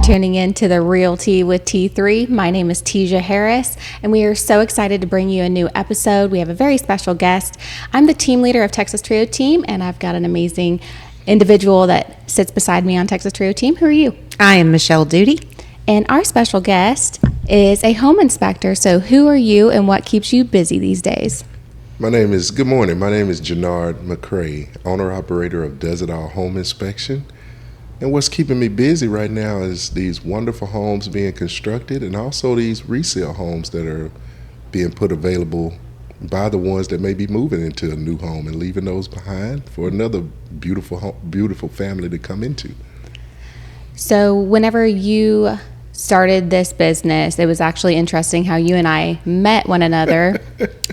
tuning in to the Realty with T3. My name is Teja Harris, and we are so excited to bring you a new episode. We have a very special guest. I'm the team leader of Texas Trio Team, and I've got an amazing individual that sits beside me on Texas Trio Team. Who are you? I am Michelle Duty. And our special guest is a home inspector. So who are you and what keeps you busy these days? Good morning. My name is Jernard McCray, owner-operator of Does It All Home Inspection. And what's keeping me busy right now is these wonderful homes being constructed and also these resale homes that are being put available by the ones that may be moving into a new home and leaving those behind for another beautiful family to come into. So whenever you started this business, it was actually interesting how you and I met one another.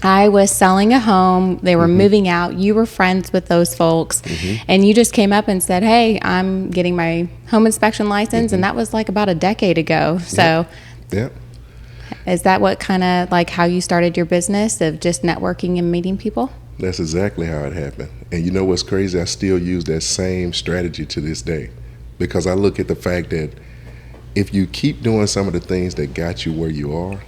I was selling a home. They were moving out. You were friends with those folks. And you just came up and said, hey, I'm getting my home inspection license. And that was like about a decade ago. So Yep. Is that what kind of like how you started your business of just networking and meeting people? That's exactly how it happened. And you know what's crazy? I still use that same strategy to this day because I look at the fact that if you keep doing some of the things that got you where you are,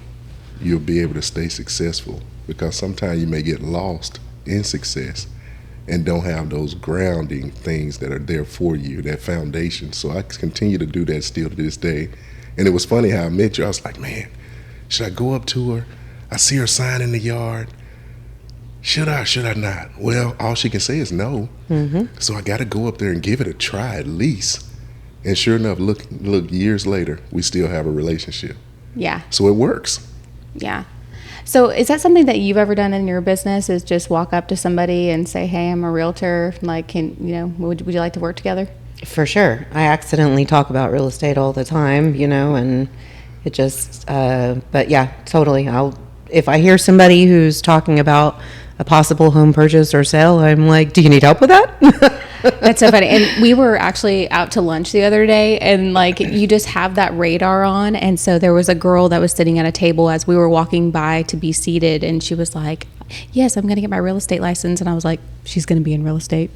you'll be able to stay successful, because sometimes you may get lost in success and don't have those grounding things that are there for you, that foundation. So I continue to do that still to this day. And it was funny how I met you. I was like, man, should I go up to her? I see her sign in the yard. Should I not? Well, all she can say is no. So I got to go up there and give it a try at least. And sure enough, look, years later, we still have a relationship. Yeah. So it works. Yeah. So is that something that you've ever done in your business, is just walk up to somebody and say, hey, I'm a realtor, like, would you like to work together? For sure. I accidentally talk about real estate all the time, and it just, but yeah, totally. If I hear somebody who's talking about a possible home purchase or sale, I'm like, do you need help with that? That's so funny. And we were actually out to lunch the other day, and like you just have that radar on. And so there was a girl that was sitting at a table as we were walking by to be seated, and she was like, yes, I'm going to get my real estate license. And I was like, she's going to be in real estate.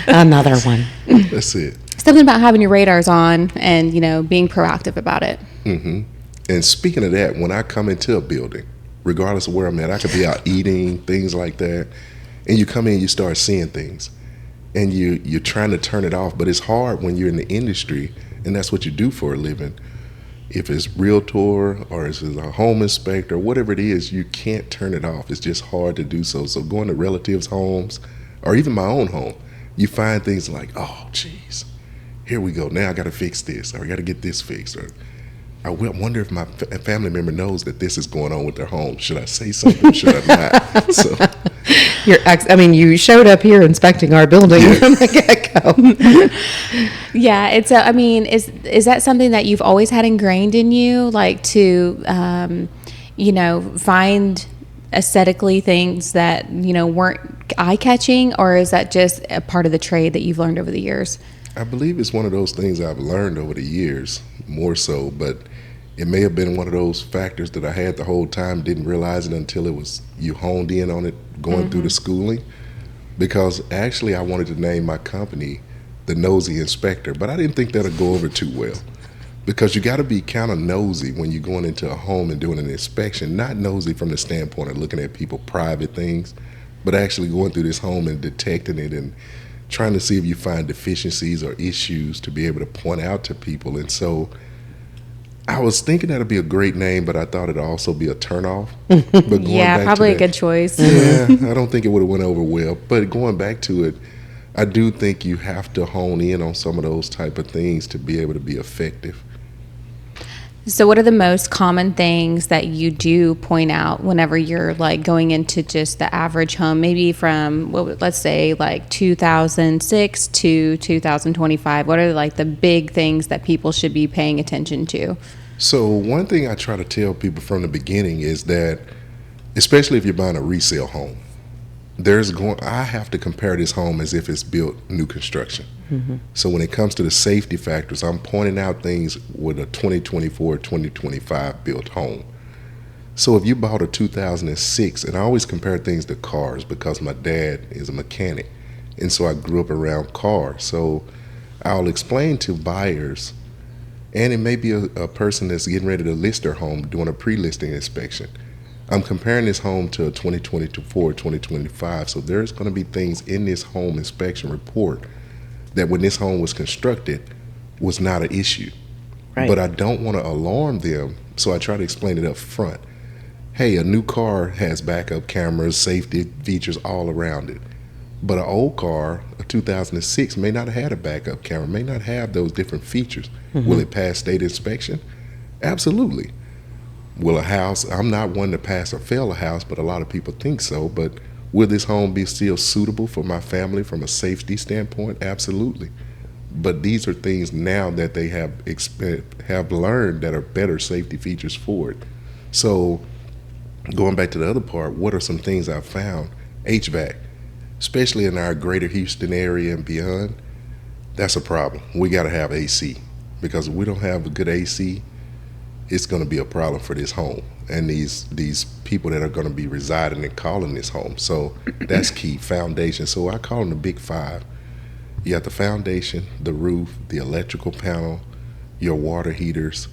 Another one. That's it. Something about having your radars on and, being proactive about it. And speaking of that, when I come into a building, regardless of where I'm at, I could be out eating, things like that. And you come in, you start seeing things. And you're trying to turn it off, but it's hard when you're in the industry and that's what you do for a living. If it's realtor or if it's a home inspector, whatever it is, you can't turn it off. It's just hard to do so. So going to relatives' homes or even my own home, you find things like, oh, geez, here we go. Now I got to fix this, or I got to get this fixed, or I wonder if my family member knows that this is going on with their home. Should I say something or should I not? So. You showed up here inspecting our building from the get-go. Yeah, is that something that you've always had ingrained in you, like to, find aesthetically things that, weren't eye-catching, or is that just a part of the trade that you've learned over the years? I believe it's one of those things I've learned over the years, more so, but it may have been one of those factors that I had the whole time, didn't realize it until you honed in on it going through the schooling. Because actually I wanted to name my company the Nosy Inspector, but I didn't think that'd go over too well. Because you got to be kind of nosy when you're going into a home and doing an inspection, not nosy from the standpoint of looking at people's private things, but actually going through this home and detecting it and trying to see if you find deficiencies or issues to be able to point out to people. And so I was thinking that'd be a great name, but I thought it'd also be a turnoff. But going yeah, back probably to that, a good choice. Yeah, I don't think it would have went over well. But going back to it, I do think you have to hone in on some of those type of things to be able to be effective. So what are the most common things that you do point out whenever you're like going into just the average home, maybe from, let's say like 2006 to 2025? What are like the big things that people should be paying attention to? So one thing I try to tell people from the beginning is that, especially if you're buying a resale home, I have to compare this home as if it's built new construction. So when it comes to the safety factors, I'm pointing out things with a 2024, 2025 built home. So if you bought a 2006, and I always compare things to cars because my dad is a mechanic, and so I grew up around cars. So I'll explain to buyers And it may be a person that's getting ready to list their home doing a pre-listing inspection. I'm comparing this home to a 2024, 2025, so there's going to be things in this home inspection report that when this home was constructed was not an issue. Right. But I don't want to alarm them, so I try to explain it up front. Hey, a new car has backup cameras, safety features all around it. But an old car, a 2006, may not have had a backup camera, may not have those different features. Will it pass state inspection? Absolutely. Will a house, I'm not one to pass or fail a house, but a lot of people think so, but will this home be still suitable for my family from a safety standpoint? Absolutely. But these are things now that they have learned that are better safety features for it. So going back to the other part, what are some things I've found? HVAC, especially in our greater Houston area and beyond, that's a problem. We got to have AC, because if we don't have a good AC, it's going to be a problem for this home and these people that are going to be residing and calling this home. So that's key. Foundation. So I call them the big five. You got the foundation, the roof, the electrical panel, your water heaters,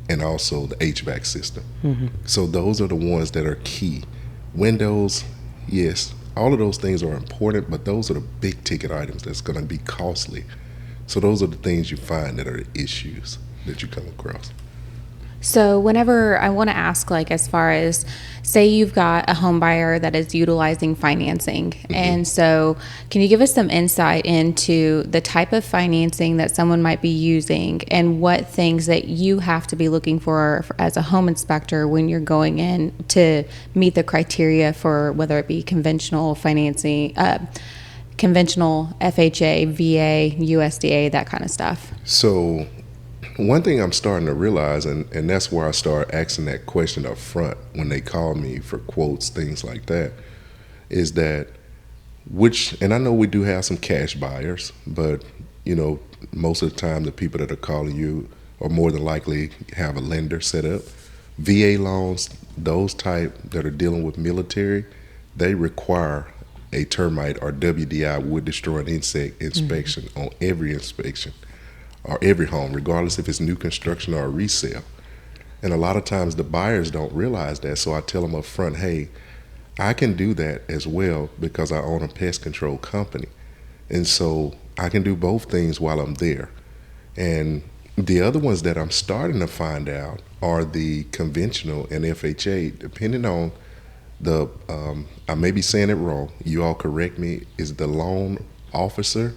and also the HVAC system. So those are the ones that are key. Windows, yes, all of those things are important, but those are the big ticket items that's going to be costly. So those are the things you find that are the issues that you come across. So whenever I want to ask, like, as far as, say you've got a home buyer that is utilizing financing, and so can you give us some insight into the type of financing that someone might be using and what things that you have to be looking for as a home inspector when you're going in to meet the criteria for whether it be conventional financing, conventional FHA, VA, USDA, that kind of stuff? So one thing I'm starting to realize, and that's where I start asking that question up front when they call me for quotes, things like that, is that and I know we do have some cash buyers, but most of the time the people that are calling you are more than likely have a lender set up. VA loans, those type that are dealing with military, they require a termite or WDI, wood destroying insect inspection on every inspection or every home, regardless if it's new construction or a resale. And a lot of times the buyers don't realize that, so I tell them up front, hey, I can do that as well because I own a pest control company. And so I can do both things while I'm there. And the other ones that I'm starting to find out are the conventional and FHA, depending on I may be saying it wrong, you all correct me, is the loan officer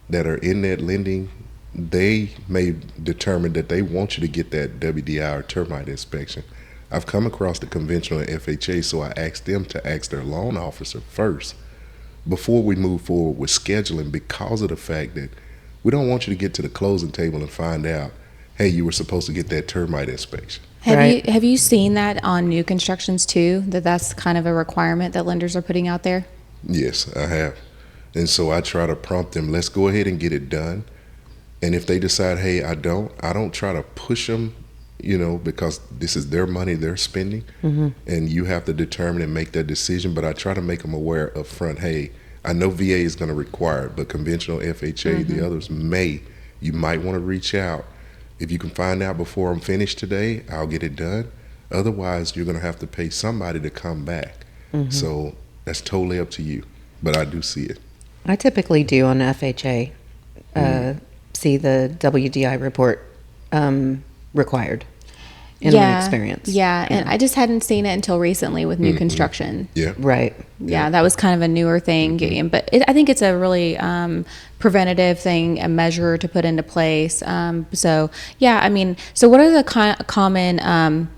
that are in that lending, they may determine that they want you to get that WDI or termite inspection. I've come across the conventional and FHA, so I asked them to ask their loan officer first before we move forward with scheduling, because of the fact that we don't want you to get to the closing table and find out, hey, you were supposed to get that termite inspection. Have you seen that on new constructions too, that's kind of a requirement that lenders are putting out there? Yes, I have. And so I try to prompt them, let's go ahead and get it done. And if they decide, hey, I don't try to push them, because this is their money they're spending, and you have to determine and make that decision. But I try to make them aware up front, hey, I know VA is going to require it, but conventional FHA, the others you might want to reach out. If you can find out before I'm finished today, I'll get it done. Otherwise, you're going to have to pay somebody to come back. So that's totally up to you. But I do see it. I typically do on FHA see the WDI report required in my experience. Yeah, and I just hadn't seen it until recently with new construction. Yeah. Right. Yeah, that was kind of a newer thing. But I think it's a really preventative thing, a measure to put into place. So what are the common,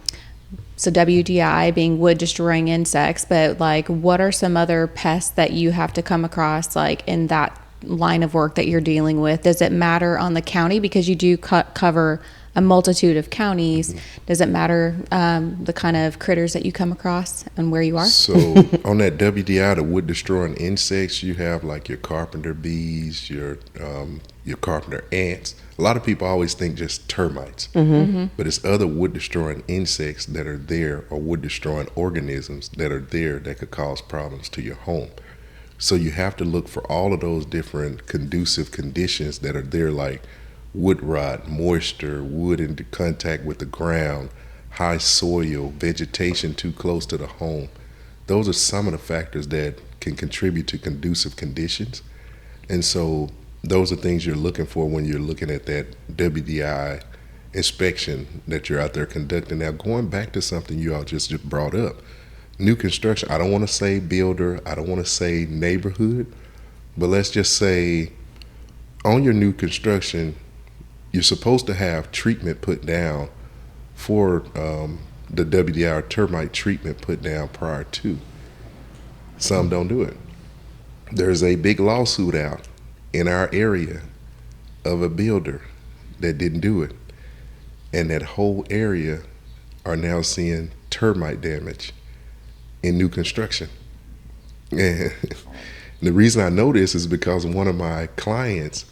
so WDI being wood destroying insects, but like what are some other pests that you have to come across like in that line of work that you're dealing with? Does it matter on the county, because you do cover a multitude of counties? Does it matter the kind of critters that you come across and where you are? So on that WDI, the wood destroying insects, you have like your carpenter bees, your carpenter ants. A lot of people always think just termites, but it's other wood destroying insects that are there, or wood destroying organisms that are there that could cause problems to your home. So you have to look for all of those different conducive conditions that are there, like wood rot, moisture, wood in contact with the ground, high soil, vegetation too close to the home. Those are some of the factors that can contribute to conducive conditions. And so those are things you're looking for when you're looking at that WDI inspection that you're out there conducting. Now, going back to something you all just brought up, new construction, I don't want to say builder, I don't want to say neighborhood, but let's just say on your new construction, you're supposed to have treatment put down for the WDI or termite treatment put down prior to. Some don't do it. There's a big lawsuit out in our area of a builder that didn't do it. And that whole area are now seeing termite damage in new construction. And the reason I know this is because one of my clients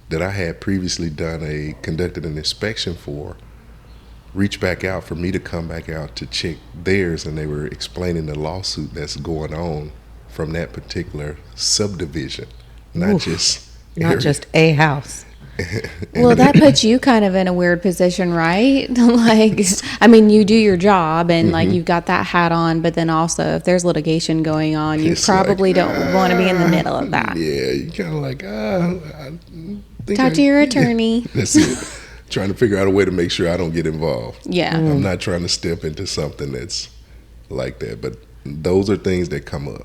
that I had previously conducted an inspection for reached back out for me to come back out to check theirs, and they were explaining the lawsuit that's going on from that particular subdivision, not just a house. Well, that puts you kind of in a weird position, right? Like, I mean, you do your job and like you've got that hat on, but then also if there's litigation going on, you probably don't want to be in the middle of that. Yeah, you kind of like, Talk to your attorney. That's it. Trying to figure out a way to make sure I don't get involved. Yeah. I'm not trying to step into something that's like that, but those are things that come up.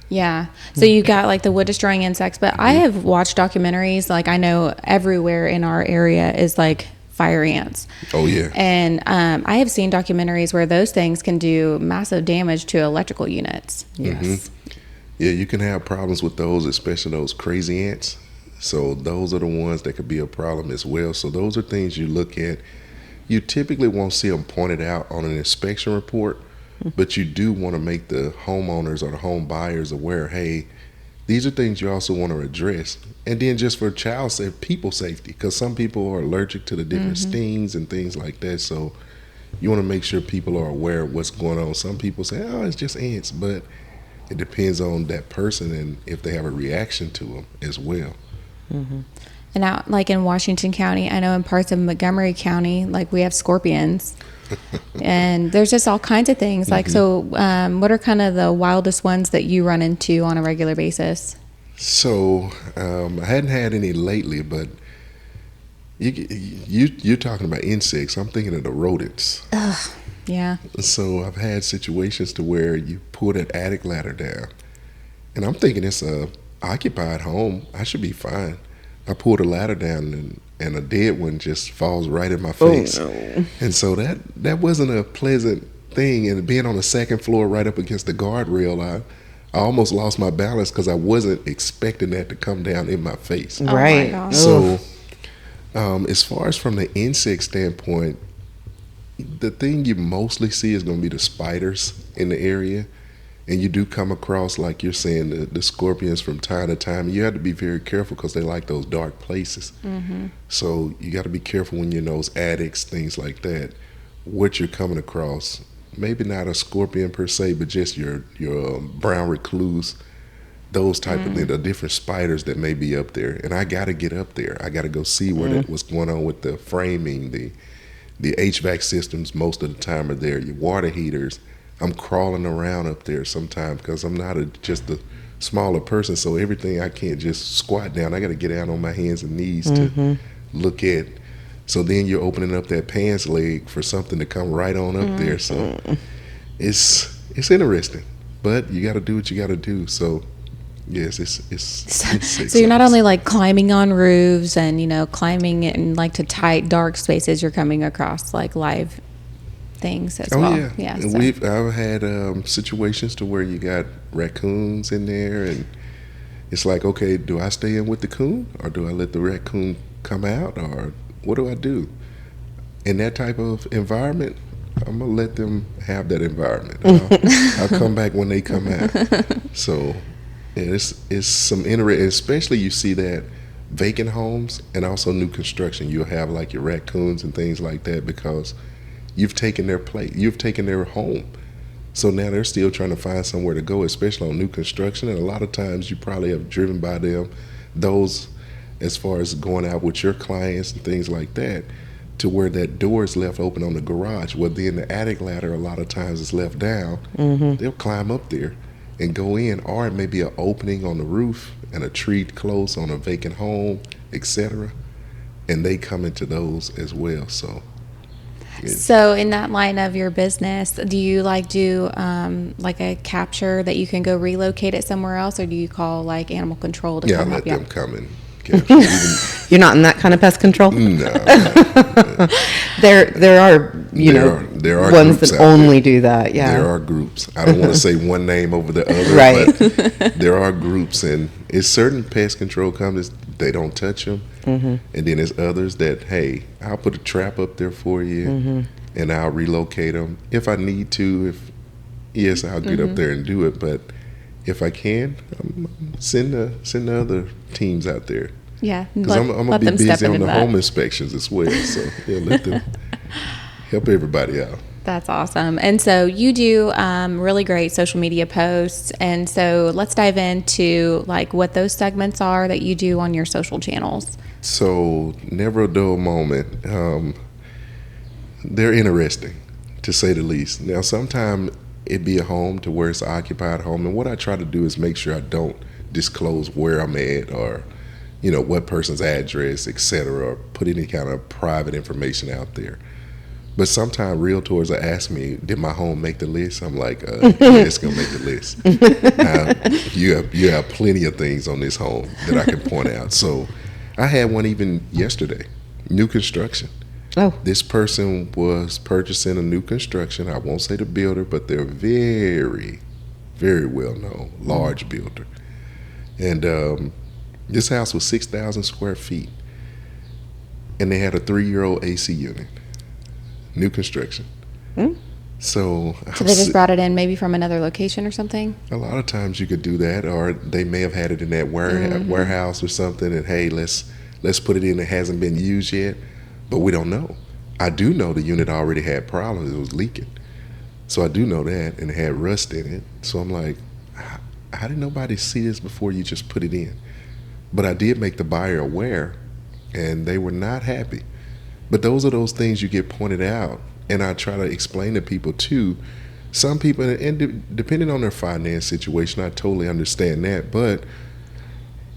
Yeah. So you got like the wood destroying insects, but I have watched documentaries. Like I know everywhere in our area is like fire ants. Oh yeah. And I have seen documentaries where those things can do massive damage to electrical units. Yes. Yeah, you can have problems with those, especially those crazy ants. So those are the ones that could be a problem as well. So those are things you look at. You typically won't see them pointed out on an inspection report, but you do want to make the homeowners or the home buyers aware, hey, these are things you also want to address. And then just for people safety, because some people are allergic to the different stings and things like that. So you want to make sure people are aware of what's going on. Some people say, oh, it's just ants, but it depends on that person and if they have a reaction to them as well. And out like in Washington County, I know in parts of Montgomery County, like we have scorpions and there's just all kinds of things. Like, so what are kind of the wildest ones that you run into on a regular basis? So I hadn't had any lately, but you're talking about insects. I'm thinking of the rodents. Ugh, yeah. So I've had situations to where you pull that attic ladder down, and I'm thinking it's a occupied home. I should be fine. I pull the ladder down and a dead one just falls right in my face. Oh, no. And so that wasn't a pleasant thing. And being on the second floor right up against the guardrail, I almost lost my balance because I wasn't expecting that to come down in my face. Oh Right. my gosh. So as far as from the insect standpoint, the thing you mostly see is going to be the spiders in the area. And you do come across, like you're saying, the scorpions from time to time. You have to be very careful because they like those dark places. So you got to be careful when you're in those attics, things like that, what you're coming across. Maybe not a scorpion per se, but just your brown recluse, those type of things, the different spiders that may be up there. And I got to get up there. I got to go see what's going on with the framing, the HVAC systems most of the time are there, your water heaters. I'm crawling around up there sometimes because I'm not just a smaller person, so everything I can't just squat down. I got to get down on my hands and knees to look at. So then you're opening up that pants leg for something to come right on up there. So it's interesting, but you got to do what you got to do. So yes, So you're not only like climbing on roofs and climbing in like to tight dark spaces. You're coming across like live things as well. Yeah. So. I've had situations to where you got raccoons in there, and it's like, okay, do I stay in with the coon or do I let the raccoon come out, or what do I do? In that type of environment, I'm gonna let them have that environment. I'll come back when they come out. So yeah, it's some interesting, especially you see that vacant homes and also new construction. You'll have like your raccoons and things like that because you've taken their place, you've taken their home. So now they're still trying to find somewhere to go, especially on new construction. And a lot of times you probably have driven by them, those as far as going out with your clients and things like that, to where that door is left open on the garage. Well, then the attic ladder a lot of times is left down. They'll climb up there and go in, or it may be an opening on the roof and a tree close on a vacant home, etc. And they come into those as well. So in that line of your business, do you do like a capture that you can go relocate it somewhere else, or do you call like animal control to Yeah, I come let help you them out? come and capture. You're not in that kind of pest control? No. There are, there are ones groups that out only there. do that. Yeah. There are groups. I don't want to say one name over the other, Right. but there are groups, and it's certain pest control companies, they don't touch them. And then there's others that, hey, I'll put a trap up there for you, and I'll relocate them if I need to. Yes, I'll get up there and do it, but if I can, send the other teams out there. Yeah, Because I'm going to be busy on the home inspections as well. So, yeah, let them help everybody out. That's awesome. And so you do really great social media posts. And so let's dive into like what those segments are that you do on your social channels. So, never a dull moment. They're interesting, to say the least. Now, sometimes it be a home to where it's an occupied home. And what I try to do is make sure I don't disclose where I'm at, or what person's address, etc., or put any kind of private information out there. But sometimes realtors will ask me, did my home make the list? I'm like, yeah, it's going to make the list. You have plenty of things on this home that I can point out. So I had one even yesterday, new construction. Oh. This person was purchasing a new construction. I won't say the builder, but they're very, very well known, large builder. And this house was 6,000 square feet, and they had a 3-year-old AC unit, new construction. So they just brought it in maybe from another location or something? A lot of times you could do that, or they may have had it in that warehouse or something, and hey, let's put it in. It hasn't been used yet, but we don't know. I do know the unit already had problems. It was leaking. So I do know that, and it had rust in it. So I'm like, how did nobody see this before you just put it in? But I did make the buyer aware, and they were not happy. But those are those things you get pointed out, and I try to explain to people too. Some people, and depending on their finance situation, I totally understand that. But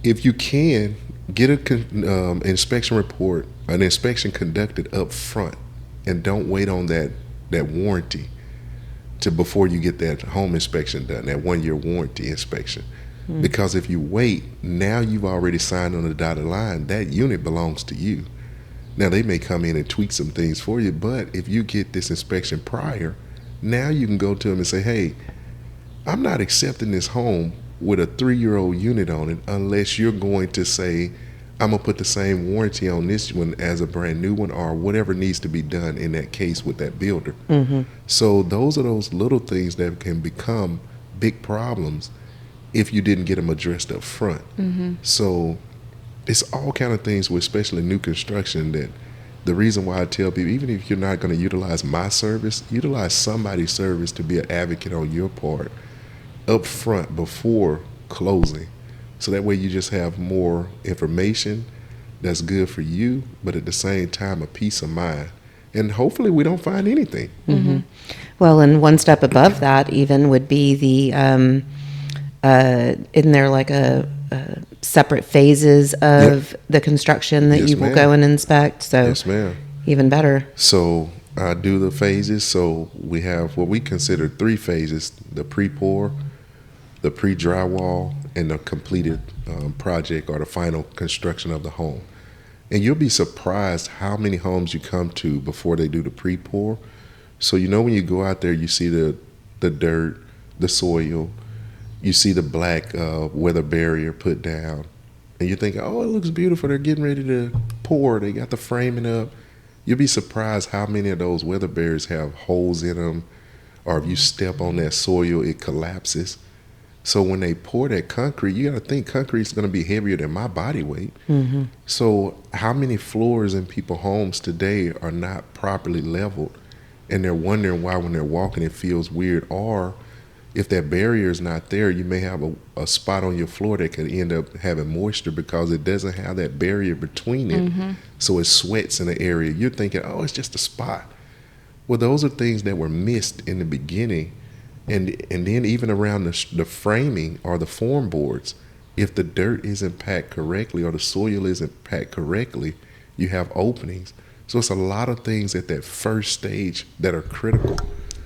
if you can, get an inspection report, an inspection conducted up front, and don't wait on that warranty before you get that home inspection done, that 1-year warranty inspection. Because if you wait, now you've already signed on the dotted line. That unit belongs to you. Now, they may come in and tweak some things for you, but if you get this inspection prior, now you can go to them and say, hey, I'm not accepting this home with a 3-year-old unit on it unless you're going to say, I'm going to put the same warranty on this one as a brand new one, or whatever needs to be done in that case with that builder. So those are those little things that can become big problems if you didn't get them addressed up front. So it's all kind of things, with especially new construction, that the reason why I tell people, even if you're not going to utilize my service, utilize somebody's service to be an advocate on your part up front before closing. So that way you just have more information that's good for you, but at the same time, a peace of mind. And hopefully we don't find anything. Well, and one step above that even would be the, isn't there like a separate phases of the construction that Yes, you will ma'am. go and inspect? So Yes, ma'am. even better. So I do the phases. So we have what we consider 3 phases: the pre-pour, the pre-drywall, and the completed project, or the final construction of the home. And you'll be surprised how many homes you come to before they do the pre-pour. So when you go out there, you see the dirt, the soil, you see the black weather barrier put down, and you're thinking, oh, it looks beautiful. They're getting ready to pour. They got the framing up. You'll be surprised how many of those weather barriers have holes in them, or if you step on that soil, it collapses. So when they pour that concrete, you got to think concrete is going to be heavier than my body weight. So how many floors in people's homes today are not properly leveled, and they're wondering why when they're walking it feels weird, or if that barrier is not there, you may have a spot on your floor that could end up having moisture because it doesn't have that barrier between it. So it sweats in the area. You're thinking, oh, it's just a spot. Well, those are things that were missed in the beginning. And then even around the framing or the form boards, if the dirt isn't packed correctly or the soil isn't packed correctly, you have openings. So it's a lot of things at that first stage that are critical.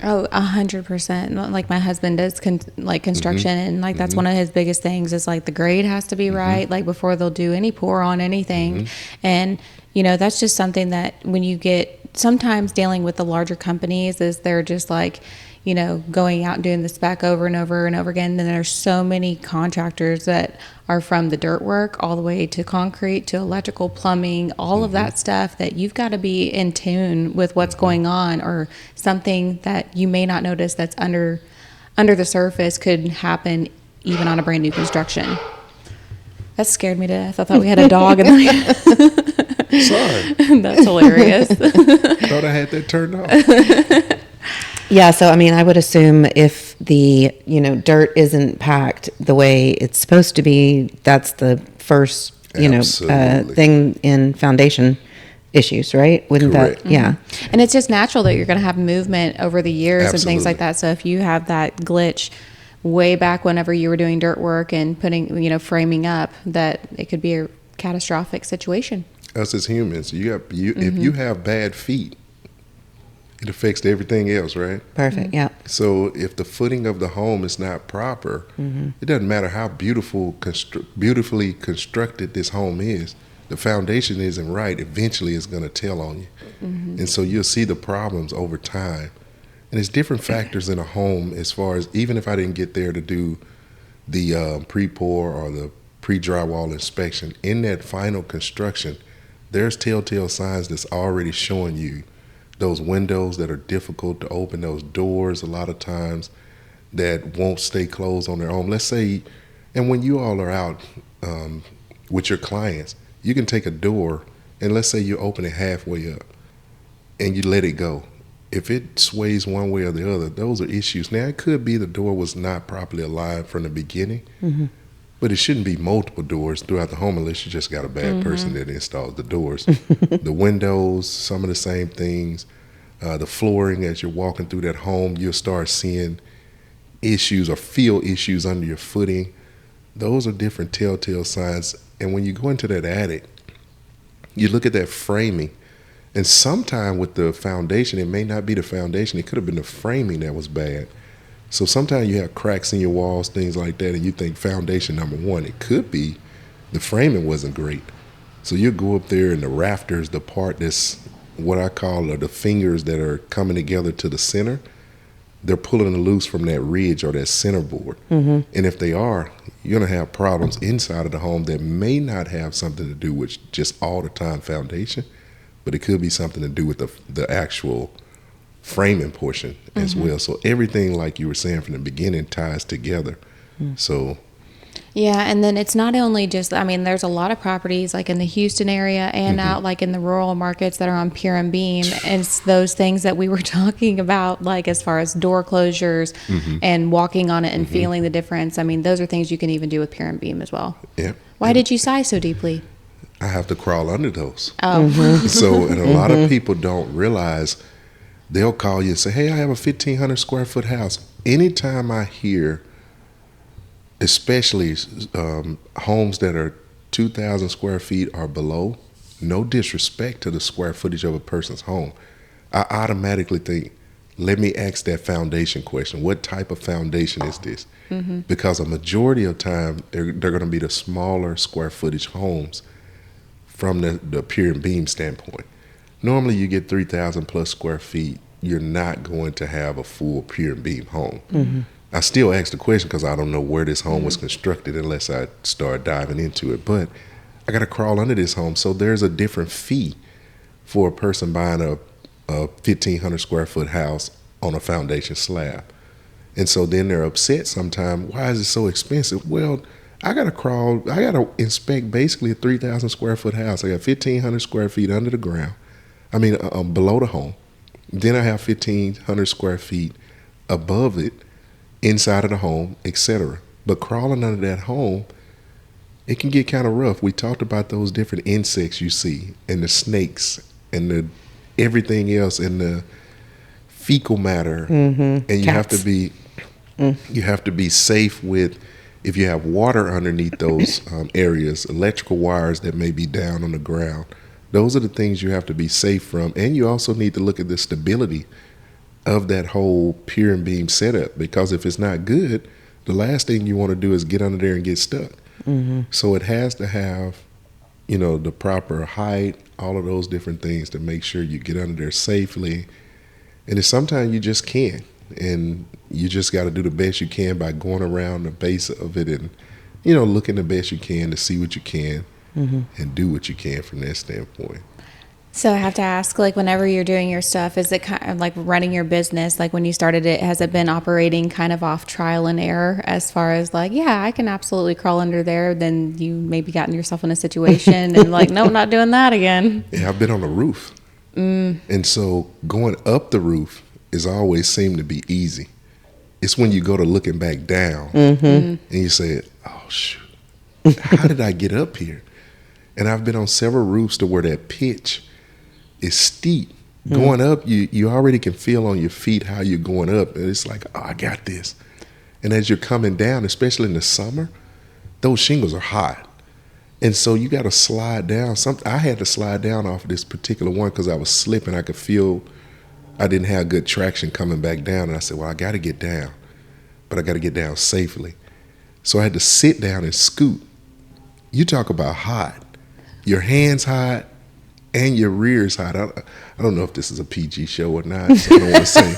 Oh, 100%. Like my husband does construction, and like that's one of his biggest things is like the grade has to be right, like before they'll do any pour on anything. And you know, that's just something that when you get sometimes dealing with the larger companies is they're just like, you know, going out and doing the spec over and over and over again. And there's so many contractors that are from the dirt work all the way to concrete to electrical, plumbing, all of that stuff that you've got to be in tune with what's going on, or something that you may not notice that's under the surface could happen even on a brand new construction. That scared me to death. I thought we had a dog in the Sorry. That's hilarious. Thought I had that turned off. Yeah, so I mean, I would assume if the, you know, dirt isn't packed the way it's supposed to be, that's the first, you know, thing in foundation issues, right? Wouldn't Correct. that, yeah. And it's just natural that you're going to have movement over the years and things like that. So if you have that glitch way back whenever you were doing dirt work and putting, you know, framing up, that it could be a catastrophic situation. Us as humans, if you have bad feet, it affects everything else, right? Perfect, yeah. So if the footing of the home is not proper, it doesn't matter how beautifully constructed this home is. The foundation isn't right, eventually it's going to tell on you. And so you'll see the problems over time. And there's different factors in a home as far as, even if I didn't get there to do the pre-pour or the pre-drywall inspection, in that final construction, there's telltale signs that's already showing you those windows that are difficult to open, those doors a lot of times that won't stay closed on their own. Let's say, and when you all are out with your clients, you can take a door and let's say you open it halfway up and you let it go. If it sways one way or the other, those are issues. Now, it could be the door was not properly aligned from the beginning, but it shouldn't be multiple doors throughout the home unless you just got a bad person that installs the doors. The windows, some of the same things. The flooring, as you're walking through that home, you'll start seeing issues or feel issues under your footing. Those are different telltale signs. And when you go into that attic, you look at that framing. And sometime with the foundation, it may not be the foundation. It could have been the framing that was bad. So sometimes you have cracks in your walls, things like that, and you think foundation number one. It could be the framing wasn't great. So you go up there and the rafters, the part that's what I call the fingers that are coming together to the center, they're pulling loose from that ridge or that center board. And if they are, you're going to have problems inside of the home that may not have something to do with just all the time foundation, but it could be something to do with the actual framing portion as well. So everything, like you were saying from the beginning, ties together. So yeah, and then it's not only just, I mean, there's a lot of properties like in the Houston area and out like in the rural markets that are on pier and beam. And it's those things that we were talking about, like as far as door closures and walking on it and feeling the difference. I mean, those are things you can even do with pier and beam as well. Yeah. Why did you sigh so deeply? I have to crawl under those. Oh. So, and a lot of people don't realize, they'll call you and say, hey, I have a 1,500 square foot house. Anytime I hear, especially homes that are 2,000 square feet or below, no disrespect to the square footage of a person's home, I automatically think, let me ask that foundation question. What type of foundation is this? Because a majority of time, they're going to be the smaller square footage homes from the pier and beam standpoint. Normally you get 3,000 plus square feet, you're not going to have a full pier and beam home. I still ask the question because I don't know where this home was constructed unless I start diving into it. But I got to crawl under this home. So there's a different fee for a person buying a 1,500 square foot house on a foundation slab. And so then they're upset sometimes. Why is it so expensive? Well, I got to inspect basically a 3,000 square foot house. I got 1,500 square feet under the ground. I mean, below the home. Then I have 1,500 square feet above it. inside of the home, etc. But crawling under that home, it can get kind of rough. We talked about those different insects you see, and the snakes, and the everything else, and the fecal matter, and Cats. you have to be safe with, if you have water underneath those areas, electrical wires that may be down on the ground. Those are the things you have to be safe from, and you also need to look at the stability of that whole pier and beam setup, because if it's not good, the last thing you want to do is get under there and get stuck. So it has to have, the proper height, all of those different things to make sure you get under there safely. And it's sometimes you just can't, and you just got to do the best you can by going around the base of it and, looking the best you can to see what you can and do what you can from that standpoint. So I have to ask, like, whenever you're doing your stuff, is it kind of like running your business? Like, when you started it, has it been operating kind of off trial and error, as far as like, yeah, I can absolutely crawl under there? Then you maybe gotten yourself in a situation and like, no, not doing that again. Yeah, I've been on the roof. And so going up the roof is always seemed to be easy. It's when you go to looking back down and you say, oh, shoot, how did I get up here? And I've been on several roofs to where that pitch is steep. Going up, you already can feel on your feet how you're going up. And it's like, oh, I got this. And as you're coming down, especially in the summer, those shingles are hot. And so you got to slide down. I had to slide down off of this particular one because I was slipping. I could feel I didn't have good traction coming back down. And I said, well, I got to get down, but I got to get down safely. So I had to sit down and scoot. You talk about hot. Your hands hot and your rear's hot. I don't know if this is a PG show or not, so I don't want to say.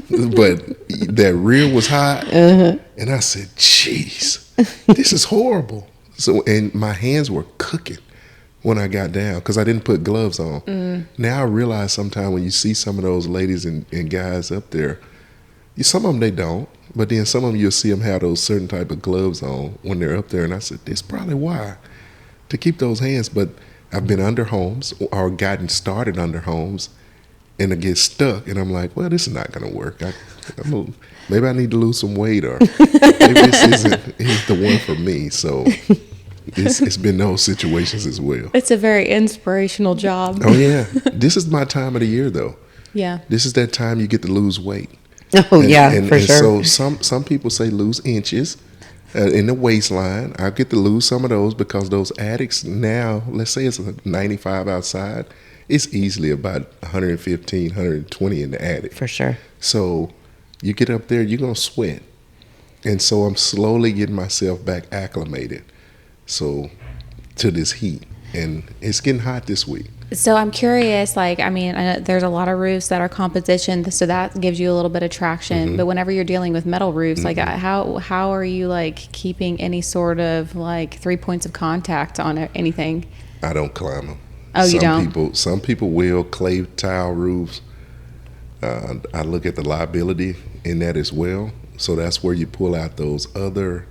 But that rear was hot. And I said, jeez, this is horrible. So, and my hands were cooking when I got down because I didn't put gloves on. Now I realize sometimes when you see some of those ladies and guys up there, some of them they don't, but then some of them you'll see them have those certain type of gloves on when they're up there. And I said, that's probably why, to keep those hands. But I've been under homes or gotten started under homes and I get stuck. And I'm like, well, this is not going to work. Maybe I need to lose some weight, or maybe this isn't the one for me. So it's been those situations as well. It's a very inspirational job. Oh, yeah. This is my time of the year, though. Yeah. This is that time you get to lose weight. Oh, for sure. So some people say lose inches in the waistline. I get to lose some of those because those attics now, let's say it's 95 outside, it's easily about 115, 120 in the attic. For sure. So you get up there, you're going to sweat. And so I'm slowly getting myself back acclimated to this heat. And it's getting hot this week. So I'm curious, like, I mean, I know there's a lot of roofs that are composition, so that gives you a little bit of traction. But whenever you're dealing with metal roofs, like, how are you, like, keeping any sort of, like, 3 points of contact on anything? I don't climb them. Oh, you don't? Some people will clay tile roofs. I look at the liability in that as well. So that's where you pull out those other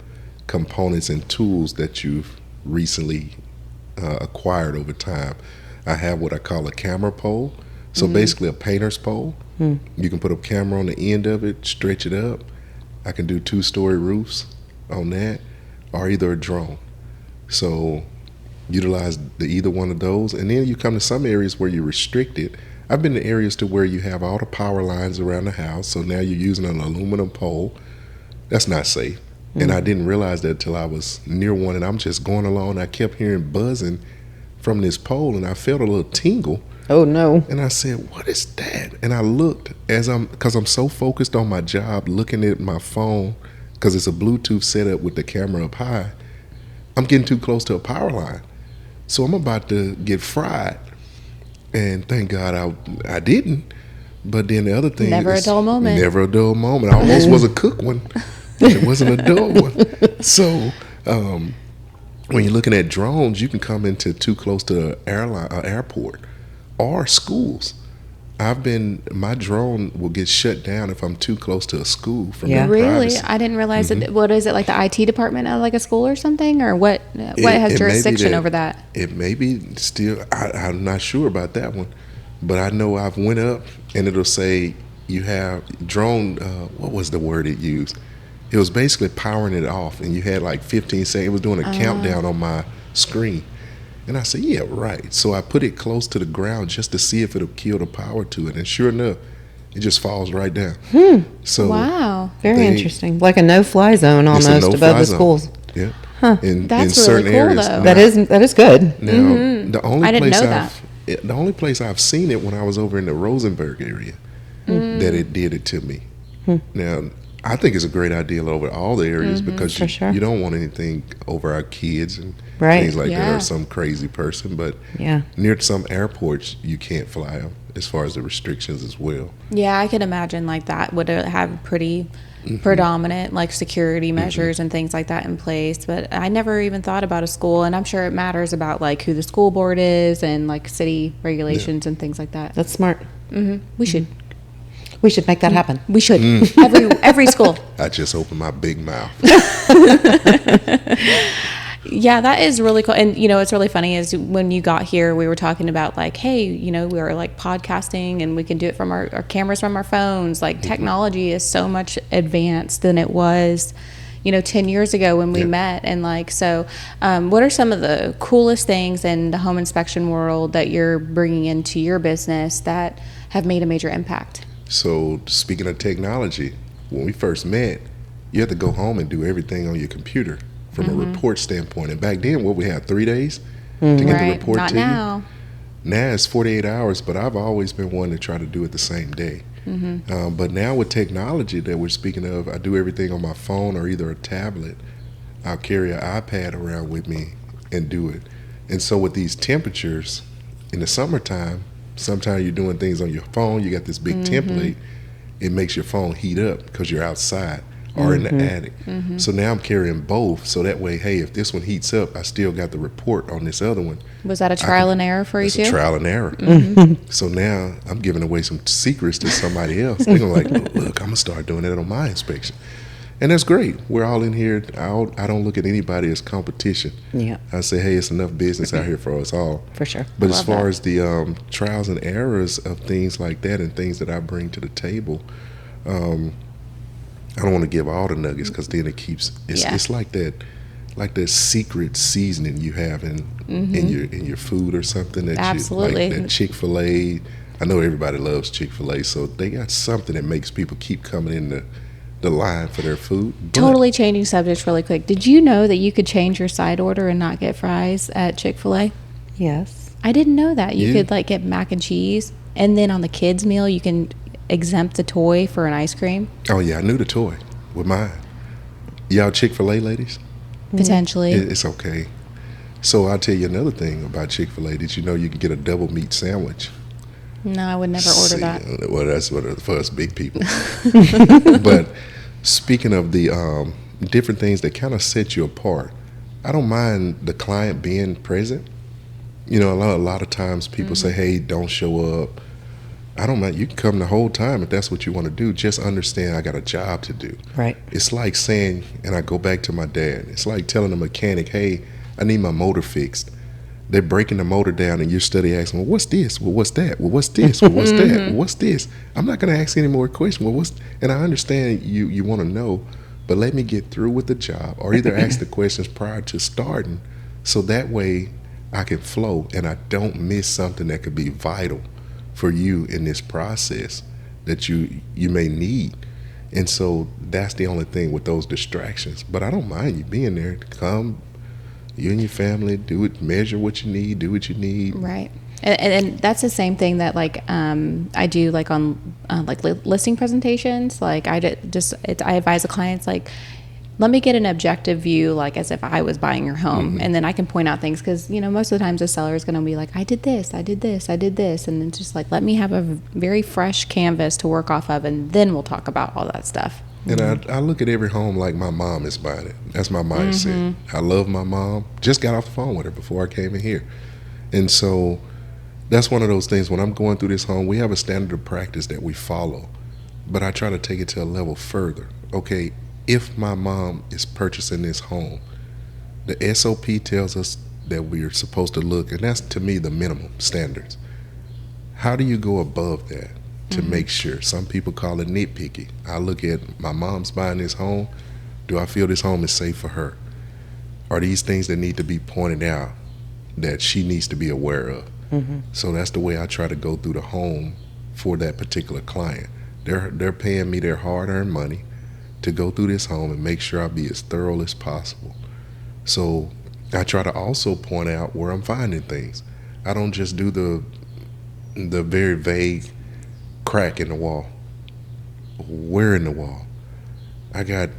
components and tools that you've recently acquired over time. I have what I call a camera pole. So basically a painter's pole. You can put a camera on the end of it, stretch it up. I can do 2-story roofs on that, or either a drone. So utilize either one of those. And then you come to some areas where you're restricted. I've been to areas to where you have all the power lines around the house. So now you're using an aluminum pole. That's not safe. And I didn't realize that until I was near one, and I'm just going along. I kept hearing buzzing from this pole, and I felt a little tingle. Oh, no. And I said, what is that? And I looked because I'm so focused on my job, looking at my phone, because it's a Bluetooth setup with the camera up high. I'm getting too close to a power line. So I'm about to get fried. And thank God I didn't. But then the other thing Never a dull moment. Never a dull moment. I almost was a cook one. It wasn't a dull one. So when you're looking at drones, you can come into too close to an airport or schools. My drone will get shut down if I'm too close to a school from that Really? privacy. I didn't realize that. What is it, like the IT department of like a school or something, or what has jurisdiction over that? It may be still, I'm not sure about that one, but I know I've went up and it'll say you have drone, what was the word it used? It was basically powering it off, and you had like 15 seconds. It was doing a countdown on my screen. And I said, yeah, right. So I put it close to the ground just to see if it'll kill the power to it. And sure enough, it just falls right down. So Wow. Very interesting. Like a no-fly zone it's a almost above no-fly the zone. schools. Yeah. Huh. In That's certain really cool, areas. though. That is good. Now, the only I didn't place know the only place I've seen it when I was over in the Rosenberg area that it did it to me. Now, I think it's a great idea over all the areas because For sure. you don't want anything over our kids and Right. things like that, Yeah. or some crazy person. But Yeah. near some airports, you can't fly them as far as the restrictions as well. Yeah, I can imagine like that would have pretty predominant like security measures and things like that in place. But I never even thought about a school, and I'm sure it matters about like who the school board is and like city regulations and things like that. That's smart. We should. We should make that happen. We should. Every school. I just opened my big mouth. Yeah, that is really cool. And, you know, it's really funny is when you got here, we were talking about like, hey, you know, we were like podcasting and we can do it from our cameras from our phones. Like technology is so much advanced than it was, you know, 10 years ago when we met. And like, so what are some of the coolest things in the home inspection world that you're bringing into your business that have made a major impact? So speaking of technology, when we first met, you had to go home and do everything on your computer from a report standpoint. And back then, what we had, 3 days to get the report Not to now. you? Now it's 48 hours, but I've always been one to try to do it the same day. But now with technology that we're speaking of, I do everything on my phone or either a tablet. I'll carry an iPad around with me and do it. And so with these temperatures in the summertime, sometimes you're doing things on your phone, you got this big template, it makes your phone heat up because you're outside or in the attic. So now I'm carrying both, so that way, hey, if this one heats up, I still got the report on this other one. Was that a trial and error for you It's too? a trial and error. So now I'm giving away some secrets to somebody else. They're gonna like, look, I'm gonna start doing that on my inspection. And that's great. We're all in here. I don't look at anybody as competition. Yeah. I say, hey, it's enough business out here for us all. For sure. But as Love far that. as the trials and errors of things like that and things that I bring to the table, I don't want to give all the nuggets because then it keeps. It's like that secret seasoning you have in your food or something that Absolutely. you like. That Chick-fil-A. I know everybody loves Chick-fil-A, so they got something that makes people keep coming in the line for their food. But Totally changing subjects really quick. Did you know that you could change your side order and not get fries at Chick-fil-A? Yes. I didn't know that. You Yeah. could like get mac and cheese, and then on the kids' meal, you can exempt the toy for an ice cream, Oh yeah, I knew the toy with mine. Y'all Chick-fil-A ladies? potentially. It's okay. So I'll tell you another thing about Chick-fil-A. Did you know you can get a double meat sandwich? No, I would never order that. Well, that's for us big people. But speaking of the different things that kind of set you apart, I don't mind the client being present. You know, a lot of times people say, hey, don't show up. I don't mind. You can come the whole time if that's what you want to do. Just understand I got a job to do. Right. It's like saying, and I go back to my dad, it's like telling a mechanic, hey, I need my motor fixed. They're breaking the motor down and you're study asking, well, what's this? Well, what's that? Well, what's this? Well, what's that? Well, what's this? I'm not going to ask any more questions. Well, and I understand you want to know, but let me get through with the job or either ask the questions prior to starting so that way I can flow and I don't miss something that could be vital for you in this process that you may need. And so that's the only thing with those distractions. But I don't mind you being there. Come, you and your family, do it, measure what you need, do what you need. Right. And that's the same thing that like I do like on like listing presentations. Like I advise the clients like, let me get an objective view, like as if I was buying your home, and then I can point out things because you know most of the times the seller is going to be like, I did this, I did this, I did this, and then just like let me have a very fresh canvas to work off of, and then we'll talk about all that stuff. And I look at every home like my mom is buying it. That's my mindset. I love my mom. Just got off the phone with her before I came in here. And so that's one of those things when I'm going through this home, we have a standard of practice that we follow, but I try to take it to a level further. Okay, if my mom is purchasing this home, the SOP tells us that we're supposed to look, and that's to me the minimum standards. How do you go above that to make sure? Some people call it nitpicky. I look at my mom's buying this home. Do I feel this home is safe for her? Are these things that need to be pointed out that she needs to be aware of? So that's the way I try to go through the home for that particular client. They're paying me their hard-earned money to go through this home and make sure I be as thorough as possible. So I try to also point out where I'm finding things. I don't just do the very vague crack in the wall. Where in the wall? I got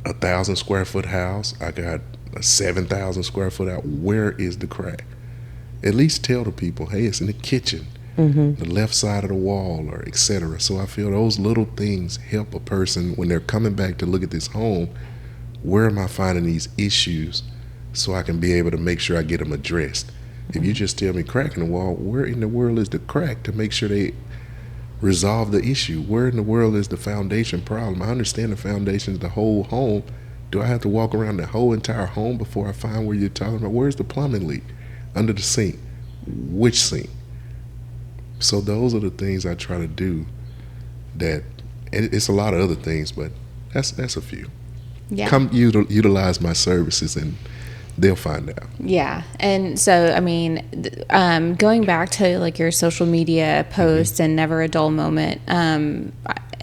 1,000 square foot house. I got a 7,000 square foot house. Where is the crack? At least tell the people, hey, it's in the kitchen, the left side of the wall, or etc. So I feel those little things help a person when they're coming back to look at this home. Where am I finding these issues so I can be able to make sure I get them addressed? If you just tell me crack in the wall, where in the world is the crack to make sure they resolve the issue? Where in the world is the foundation problem? I understand the foundation is the whole home. Do I have to walk around the whole entire home before I find where you're talking about? Where's the plumbing leak? Under the sink? Which sink? So those are the things I try to do. That it's a lot of other things, but that's a few. Yeah. Come utilize my services and they'll find out. Yeah. And so, I mean, going back to like your social media posts and Never a Dull Moment,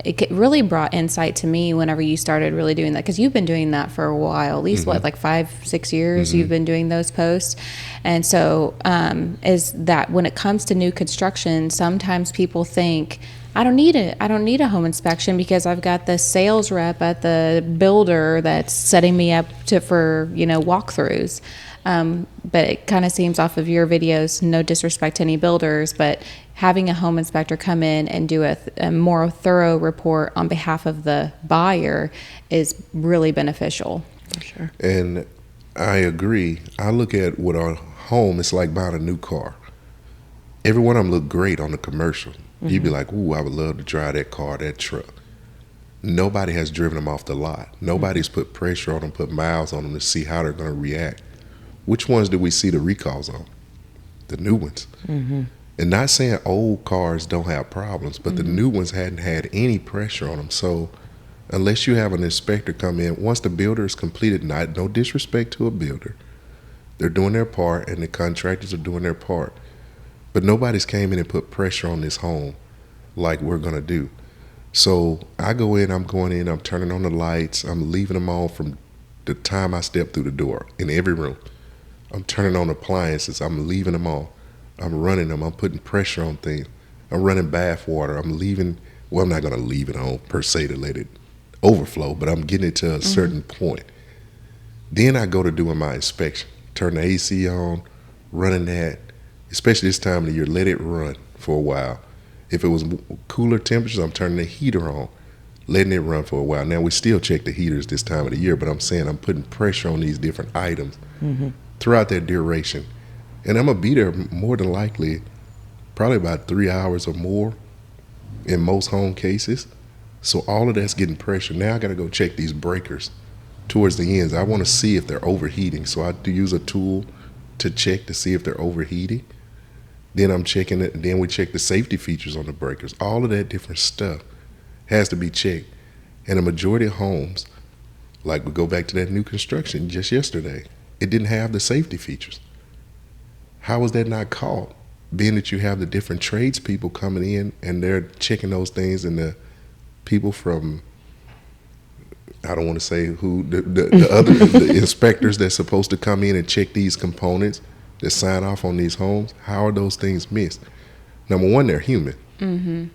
it really brought insight to me whenever you started really doing that, because you've been doing that for a while, at least what, like 5-6 years you've been doing those posts. And so is that when it comes to new construction, sometimes people think, I don't need a home inspection because I've got the sales rep at the builder that's setting me up for walkthroughs. But it kind of seems off of your videos, no disrespect to any builders, but having a home inspector come in and do a more thorough report on behalf of the buyer is really beneficial. For sure. And I agree. I look at what our home is like buying a new car. Every one of them look great on the commercial. You'd be like, ooh, I would love to drive that car, that truck. Nobody has driven them off the lot. Nobody's put pressure on them, put miles on them to see how they're going to react. Which ones do we see the recalls on? The new ones. And not saying old cars don't have problems, but the new ones hadn't had any pressure on them. So unless you have an inspector come in, once the builder is completed, no disrespect to a builder, they're doing their part and the contractors are doing their part. But nobody's came in and put pressure on this home like we're going to do. So I go in, I'm turning on the lights, I'm leaving them on from the time I step through the door in every room. I'm turning on appliances, I'm leaving them on. I'm running them, I'm putting pressure on things. I'm running bath water, I'm not going to leave it on per se to let it overflow, but I'm getting it to a certain point. Then I go to doing my inspection, turn the AC on, running that. Especially this time of the year, let it run for a while. If it was cooler temperatures, I'm turning the heater on, letting it run for a while. Now, we still check the heaters this time of the year, but I'm saying I'm putting pressure on these different items throughout that duration. And I'm going to be there more than likely, probably about 3 hours or more in most home cases. So all of that's getting pressure. Now I got to go check these breakers towards the ends. I want to see if they're overheating. So I do use a tool to check to see if they're overheating. Then I'm checking it. Then we check the safety features on the breakers. All of that different stuff has to be checked. And a majority of homes, like we go back to that new construction just yesterday, it didn't have the safety features. How was that not caught? Being that you have the different tradespeople coming in and they're checking those things, and the people from, I don't want to say who, the other the inspectors that's supposed to come in and check these components that sign off on these homes, how are those things missed? Number one, they're human.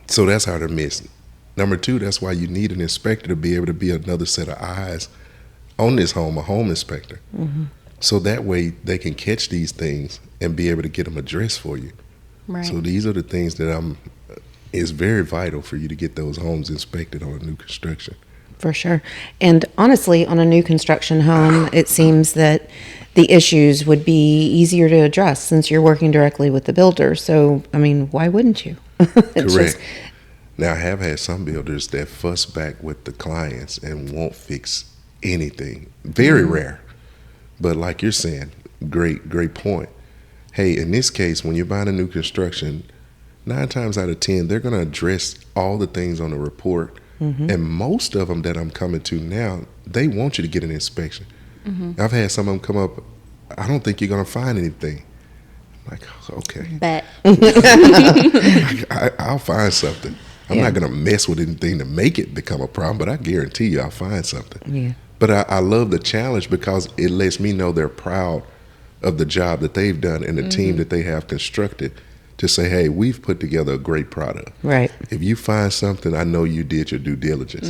So that's how they're missed. Number two, that's why you need an inspector to be able to be another set of eyes on this home, a home inspector. So that way they can catch these things and be able to get them addressed for you. Right. So these are the things that it's very vital for you to get those homes inspected on a new construction. For sure. And honestly, on a new construction home, it seems that the issues would be easier to address since you're working directly with the builder. So, I mean, why wouldn't you? Correct. Now, I have had some builders that fuss back with the clients and won't fix anything. Very rare. But like you're saying, great point. Hey, in this case, when you're buying a new construction, 9 times out of 10, they're going to address all the things on the report And most of them that I'm coming to now, they want you to get an inspection. I've had some of them come up, I don't think you're going to find anything. I'm like, okay. Bet. I'll find something. I'm not going to mess with anything to make it become a problem, but I guarantee you I'll find something. Yeah. But I love the challenge because it lets me know they're proud of the job that they've done and the team that they have constructed to say, hey, we've put together a great product. Right. If you find something, I know you did your due diligence.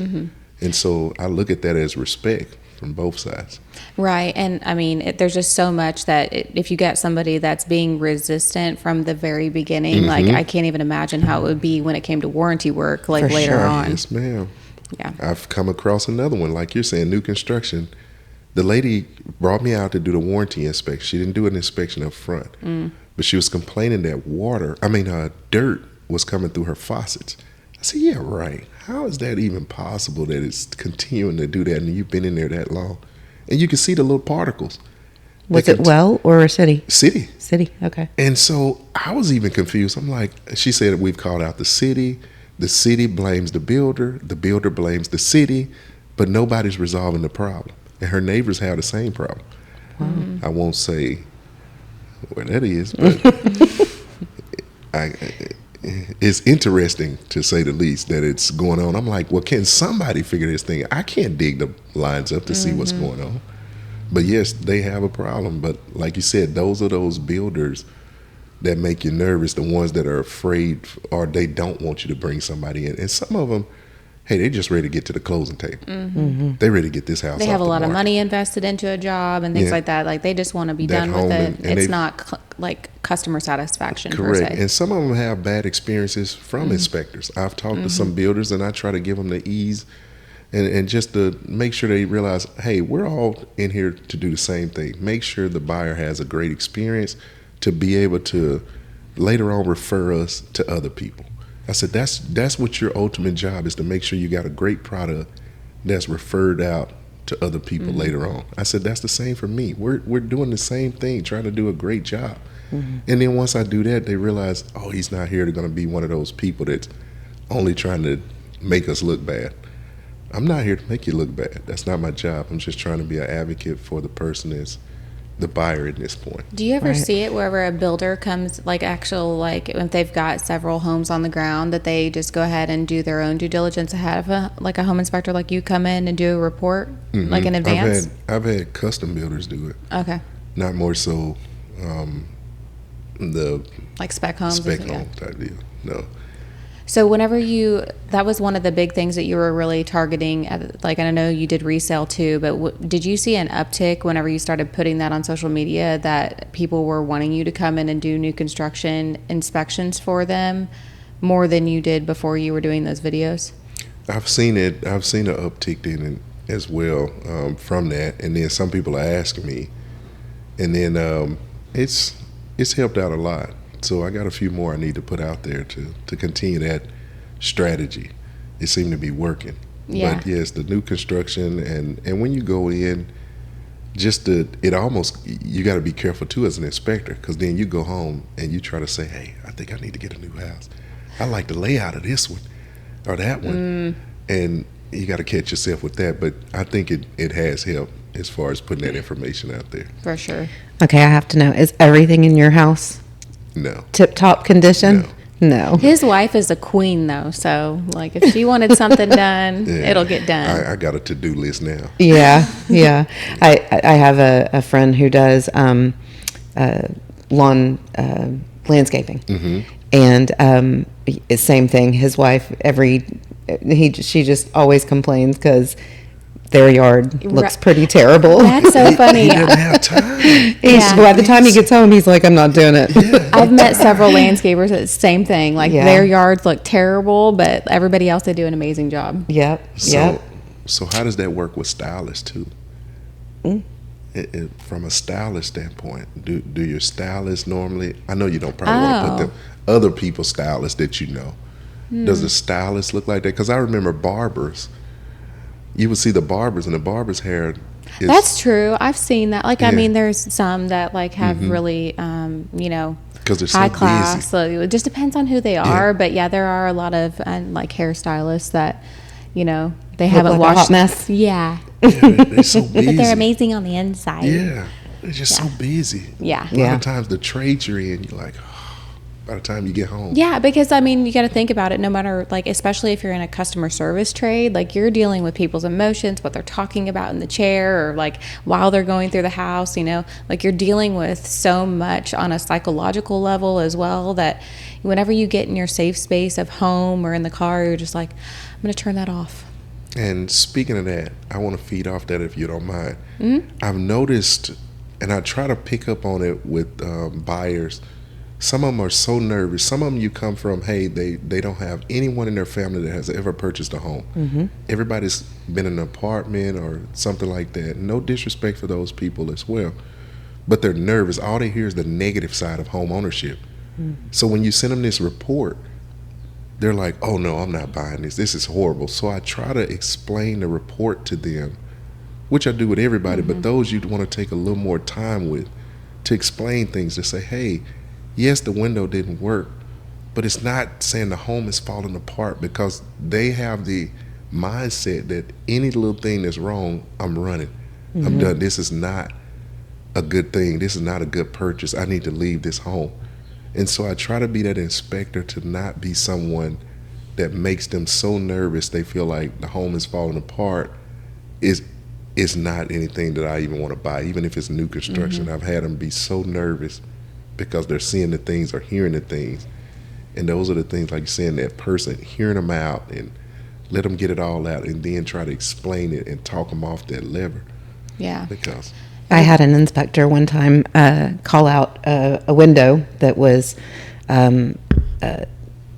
And so I look at that as respect from both sides. Right. And I mean, there's just so much that if you get somebody that's being resistant from the very beginning, like I can't even imagine how it would be when it came to warranty work, like For later sure. on. Yes, ma'am. Yeah. I've come across another one, like you're saying, new construction. The lady brought me out to do the warranty inspection. She didn't do an inspection up front, but she was complaining that dirt was coming through her faucets. I said, yeah, right. How is that even possible that it's continuing to do that and you've been in there that long? And you can see the little particles. Was it well or a city? City. City, okay. And so I was even confused. I'm like, she said, we've called out the city blames the builder blames the city, but nobody's resolving the problem. And her neighbors have the same problem. I won't say where that is, but it's interesting to say the least that it's going on. I'm like, well, can somebody figure this thing out? I can't dig the lines up to see what's going on. But yes, they have a problem. But like you said, those are those builders that make you nervous, the ones that are afraid or they don't want you to bring somebody in. And some of them, hey, they're just ready to get to the closing table. They're ready to get this house They off have a the lot of market. money invested into a job and things like that. Like they just want to be That done with home it. and It's not like customer satisfaction per Correct. se. And some of them have bad experiences from inspectors. I've talked to some builders and I try to give them the ease and just to make sure they realize, hey, we're all in here to do the same thing. Make sure the buyer has a great experience to be able to later on refer us to other people. I said, that's what your ultimate job is, to make sure you got a great product that's referred out to other people later on. I said, that's the same for me. We're doing the same thing, trying to do a great job. And then once I do that, they realize, oh, he's not here to going to be one of those people that's only trying to make us look bad. I'm not here to make you look bad. That's not my job. I'm just trying to be an advocate for the person that's the buyer at this point. Do you ever Right. see it wherever a builder comes, like if they've got several homes on the ground, that they just go ahead and do their own due diligence ahead of a home inspector, like you come in and do a report like in advance? I've had custom builders do it. Okay. Not more so the Like spec homes? spec yeah. home type deal. No. So that was one of the big things that you were really targeting at, like, and I know you did resale too, but did you see an uptick whenever you started putting that on social media that people were wanting you to come in and do new construction inspections for them more than you did before you were doing those videos? I've seen it. I've seen an uptick in it as well from that. And then some people are asking me. And then it's helped out a lot. So I got a few more I need to put out there to continue that strategy. It seemed to be working. Yeah. But yes, the new construction and when you go in, you got to be careful too as an inspector, because then you go home and you try to say, hey, I think I need to get a new house. I like the layout of this one or that one. And you got to catch yourself with that. But I think it has helped as far as putting that information out there. For sure. Okay, I have to know, is everything in your house No. tip-top condition? No. His wife is a queen, though, so like if she wanted something done, Yeah. it'll get done. I got a to-do list now. Yeah. I have a friend who does lawn landscaping, and same thing. His wife she just always complains because their yard looks pretty terrible. That's so funny. He doesn't have time. Yeah. By the time he gets home, he's like, I'm not doing it. I've met several landscapers that same thing. Like Yeah. their yards look terrible, but everybody else, they do an amazing job. Yep. So how does that work with stylists too? From a stylist standpoint, do your stylists normally? I know you don't probably want to put them other people's stylists that you know. Does the stylist look like that? Because I remember barbers. You would see the barbers, and the barber's hair is... That's true. I've seen that. Like, I Yeah. mean, there's some that like have really, because they're so high class. busy. So it just depends on who they are. But yeah, there are a lot of like hairstylists that, they haven't like a washed. hot mess. Yeah. They're so busy. But they're amazing on the inside. Yeah, they're just so busy. Yeah. A lot of times the trade you're in, you're like, by the time you get home. Yeah, because you got to think about it. No matter especially if you're in a customer service trade, you're dealing with people's emotions, what they're talking about in the chair, or while they're going through the house. You're dealing with so much on a psychological level as well, that whenever you get in your safe space of home or in the car, you're just like, I'm going to turn that off. And speaking of that, I want to feed off that if you don't mind. Mm-hmm. I've noticed, and I try to pick up on it with buyers. Some of them are so nervous. Some of them you come from, hey, they don't have anyone in their family that has ever purchased a home. Mm-hmm. Everybody's been in an apartment or something like that. No disrespect for those people as well. But they're nervous. All they hear is the negative side of home ownership. Mm-hmm. So when you send them this report, they're like, oh, no, I'm not buying this. This is horrible. So I try to explain the report to them, which I do with everybody, but those you'd want to take a little more time with to explain things, to say, hey, yes, the window didn't work, but it's not saying the home is falling apart, because they have the mindset that any little thing that's wrong, I'm running. I'm done. This is not a good thing. This is not a good purchase. I need to leave this home. And so I try to be that inspector, to not be someone that makes them so nervous they feel like the home is falling apart. It's not anything that I even want to buy, even if it's new construction. I've had them be so nervous because they're seeing the things or hearing the things. And those are the things, like you're saying, that person, hearing them out and let them get it all out, and then try to explain it and talk them off that lever. Yeah. Because I had an inspector one time call out a window that was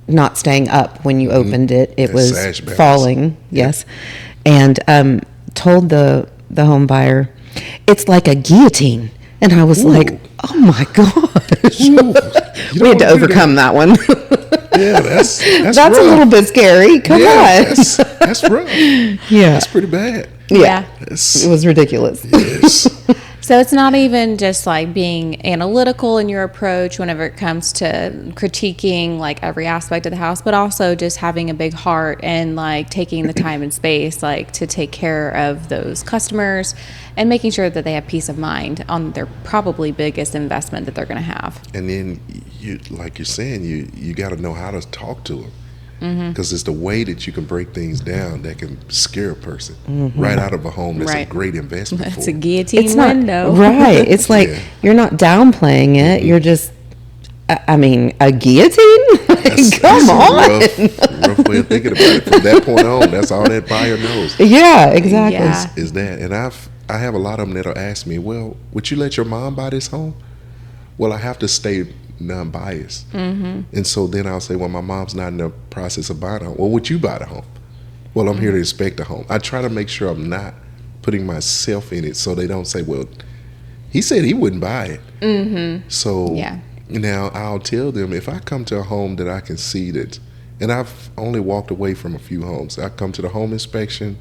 not staying up when you opened it. It was falling, yes. And told the home buyer, it's like a guillotine. And I was like, oh my gosh. We had to overcome that one. Yeah, that's rough. A little bit scary. Come on. That's rough. Yeah. That's pretty bad. Yeah. It was ridiculous. Yes. So it's not even just being analytical in your approach whenever it comes to critiquing every aspect of the house, but also just having a big heart and taking the time and space to take care of those customers and making sure that they have peace of mind on their probably biggest investment that they're going to have. And then you, like you're saying, you got to know how to talk to them. Because it's the way that you can break things down that can scare a person right out of a home. That's a great investment. That's a guillotine window. Right. It's you're not downplaying it. You're just, a guillotine? Come on. Rough way of thinking about it. From that point on, that's all that buyer knows. Yeah, exactly. Is that. And I have a lot of them that'll ask me, well, would you let your mom buy this home? Well, I have to stay non-biased. And so then I'll say, well, my mom's not in the process of buying a home. Well, would you buy the home? Well, I'm here to inspect the home. I try to make sure I'm not putting myself in it, so they don't say, well, he said he wouldn't buy it. So now I'll tell them, if I come to a home that I can see that, and I've only walked away from a few homes. I come to the home inspection,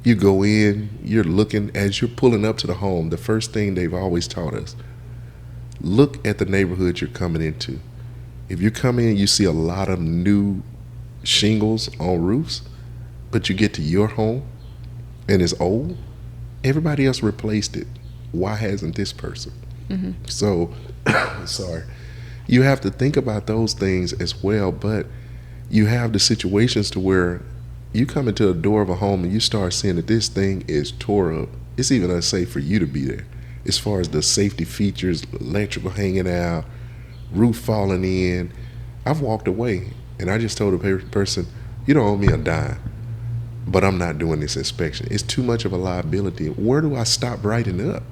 you go in, you're looking, as you're pulling up to the home, the first thing they've always taught us, look at the neighborhood you're coming into. If you come in, you see a lot of new shingles on roofs, but you get to your home and it's old, everybody else replaced it. Why hasn't this person? So, sorry. You have to think about those things as well, but you have the situations to where you come into the door of a home and you start seeing that this thing is tore up. It's even unsafe for you to be there. As far as the safety features, electrical hanging out, roof falling in, I've walked away and I just told the person, you don't owe me a dime, but I'm not doing this inspection. It's too much of a liability. Where do I stop writing up?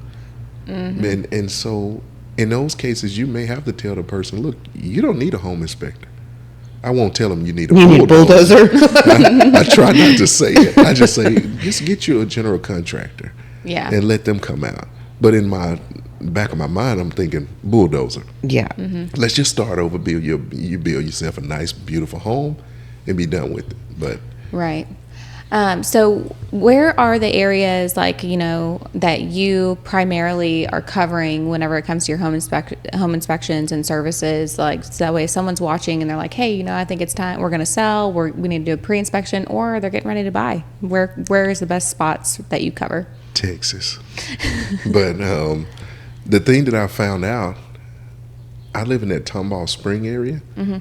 And so in those cases, you may have to tell the person, look, you don't need a home inspector. I won't tell them you need a bulldozer. I try not to say it. I just say, just get you a general contractor and let them come out. But in my back of my mind, I'm thinking bulldozer. Yeah. Let's just start over. You build yourself a nice, beautiful home and be done with it. But right. So where are the areas like, that you primarily are covering whenever it comes to your home inspections and services? Like, so that way if someone's watching and they're like, hey, I think it's time, we're going to sell, we need to do a pre-inspection, or they're getting ready to buy. Where is the best spots that you cover? Texas. But the thing that I found out, I live in that Tomball Spring area. Mm-hmm.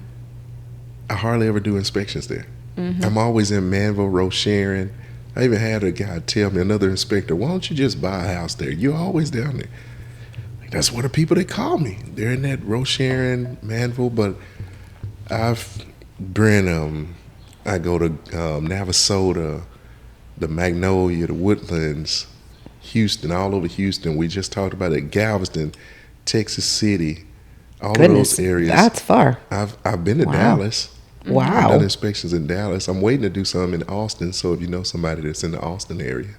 I hardly ever do inspections there. Mm-hmm. I'm always in Manville, Rose Sharon. I even had a guy tell me, another inspector, why don't you just buy a house there? You're always down there. That's what the people, they call me. They're in that Rose Sharon, Manville, but I've been, I go to Navasota, the Magnolia, the Woodlands, Houston, all over Houston. We just talked about it, Galveston, Texas City, all of those areas. That's far. I've been to Dallas. Wow. I've done inspections in Dallas. I'm waiting to do some in Austin, so if you know somebody that's in the Austin area,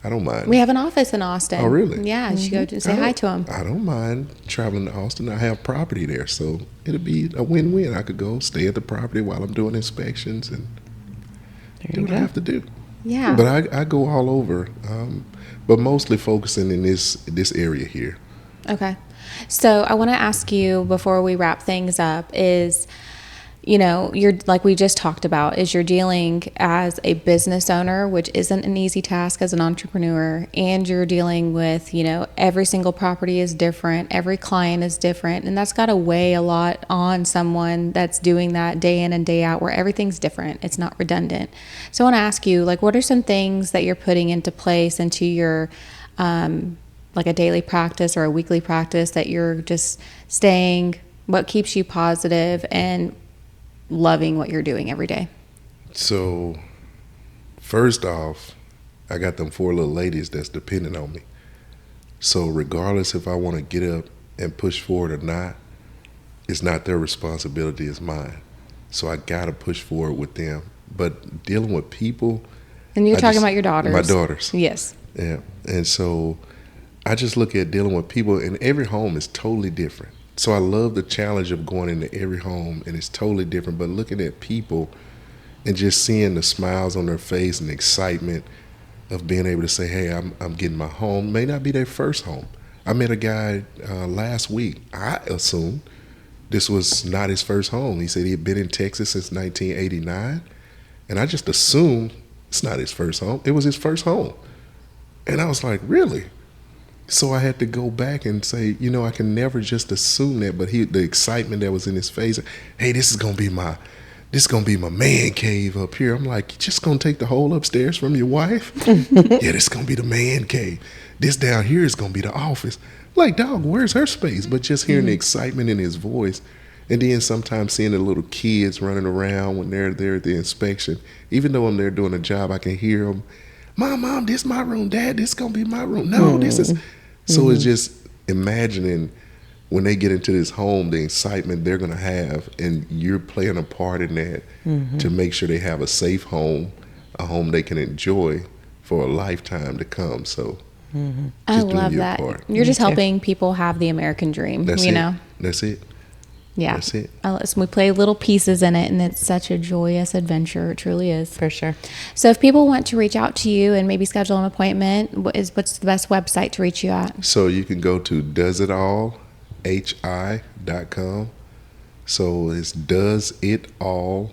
I don't mind. We have an office in Austin. Oh, really? Yeah, you should go to say hi to them. I don't mind traveling to Austin. I have property there, so it'll be a win-win. I could go stay at the property while I'm doing inspections and do what I have to do. Yeah. But I go all over, but mostly focusing in this area here. Okay. So I want to ask you before we wrap things up is, you're like we just talked about, is you're dealing as a business owner, which isn't an easy task as an entrepreneur, and you're dealing with, every single property is different, every client is different, and that's got to weigh a lot on someone that's doing that day in and day out, where everything's different, it's not redundant. So I want to ask you, like, what are some things that you're putting into place into your like a daily practice or a weekly practice that you're just staying, what keeps you positive and loving what you're doing every day? So first off, I got them 4 little ladies that's dependent on me. So regardless if I want to get up and push forward or not, it's not their responsibility, it's mine. So I got to push forward with them. But dealing with people. And you're talking about your daughters. My daughters. Yes. Yeah. And so I just look at dealing with people, and every home is totally different. So I love the challenge of going into every home, and it's totally different. But looking at people and just seeing the smiles on their face and the excitement of being able to say, hey, I'm getting my home. May not be their first home. I met a guy last week. I assumed this was not his first home. He said he had been in Texas since 1989. And I just assumed it's not his first home. It was his first home. And I was like, really? So I had to go back and say, I can never just assume that. But the excitement that was in his face, hey, this is gonna be my man cave up here. I'm like, you just gonna take the whole upstairs from your wife? Yeah, this is gonna be the man cave. This down here is gonna be the office. Like, dog, where's her space? But just hearing the excitement in his voice, and then sometimes seeing the little kids running around when they're there at the inspection. Even though I'm there doing a job, I can hear them. Mom, this is my room. Dad, this is gonna be my room. No, this is. So it's just imagining when they get into this home, the excitement they're going to have, and you're playing a part in that to make sure they have a safe home, a home they can enjoy for a lifetime to come. So I love that. Part. You're just helping people have the American dream, That's you it. know? That's it. Yeah. That's it. So we play little pieces in it, and it's such a joyous adventure. It truly is. For sure. So if people want to reach out to you and maybe schedule an appointment, what's the best website to reach you at? So you can go to doesitallhi.com. So it's does it all,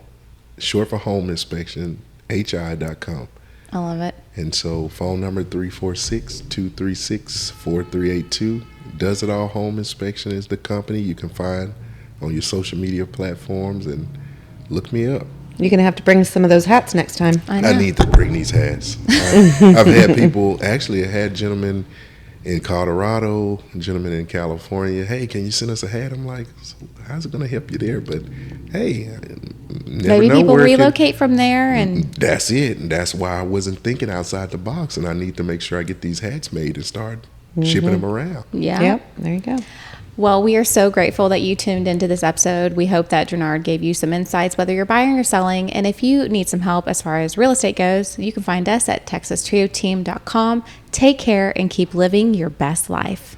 short for home inspection, hi.com. I love it. And so phone number 346-236-4382. Does It All Home Inspection is the company. You can find on your social media platforms and look me up. You're going to have to bring some of those hats next time. I need to bring these hats. I've had people, actually I had gentlemen in Colorado, gentlemen in California, hey, can you send us a hat? I'm like, how's it going to help you there? But hey, maybe people relocate from there. And that's it. And that's why I wasn't thinking outside the box, and I need to make sure I get these hats made and start shipping them around. Yeah. Yep. There you go. Well, we are so grateful that you tuned into this episode. We hope that Jernard gave you some insights, whether you're buying or selling. And if you need some help as far as real estate goes, you can find us at texastrioteam.com. Take care and keep living your best life.